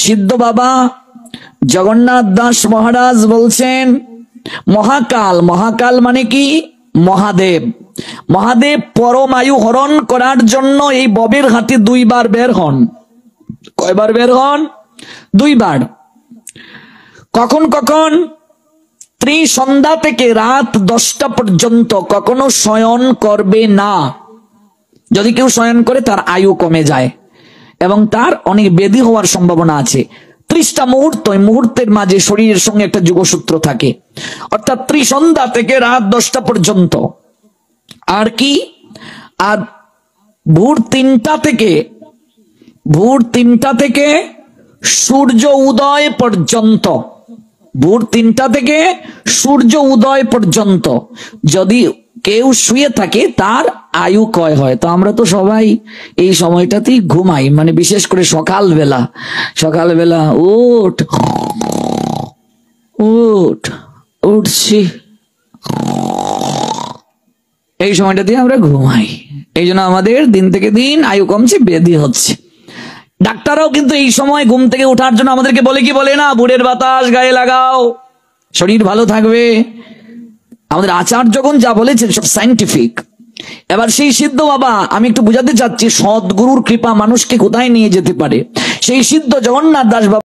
সিদ্ধ বাবা জগন্নাথ দাস মহারাজ বলছেন, মহাকাল, মহাকাল মানে কি? মহাদেব। মহাদেব পরমায়ু হরণ করার জন্য এই ববের হাতে 2 বার বের হন। কয়বার বের হন? 2 বার। কখন কখন? ত্রিসন্ধ্যা থেকে রাত 10টা পর্যন্ত কখনো শয়ন করবে না। যদি কেউ শয়ন করে তার আয়ু কমে যায় এবং তার অনেক ব্যাধি হওয়ার সম্ভাবনা আছে। 30টা মুহূর্ত, এই মুহূর্তের মাঝে শরীরের সঙ্গে একটা যোগসূত্র থাকে, অর্থাৎ ত্রিসন্ধ্যা থেকে রাত 10টা পর্যন্ত। আর কি? আর ভোর 3টা থেকে সূর্য উদয় পর্যন্ত, ভোর 3টা থেকে সূর্য উদয় পর্যন্ত যদি কেউ শুয়ে থাকে তার আয়ু ক্ষয় হয়। তো আমরা তো সবাই এই সময়টাতেই ঘুমাই, মানে বিশেষ করে সকালবেলা উঠছি, এই সময়টাতে আমরা ঘুমাই। এই জন্য আমাদের দিন থেকে দিন আয়ু কমছে, ব্যাধি হচ্ছে। ডাক্তাররাও কিন্তু এই সময় ঘুম থেকে ওঠার জন্য আমাদেরকে বলে কি বলে না, ভোরের বাতাস গায়ে লাগাও, শরীর ভালো থাকবে। আমাদের আচার্যগণ যা বলেছেন সব সায়েন্টিফিক। এবার সেই সিদ্ধ বাবা, আমি একটু বুঝাতে চাচ্ছি সদ্গুরুর কৃপা মানুষকে কোথায় নিয়ে যেতে পারে। সেই সিদ্ধ জগন্নাথ দাস বাবা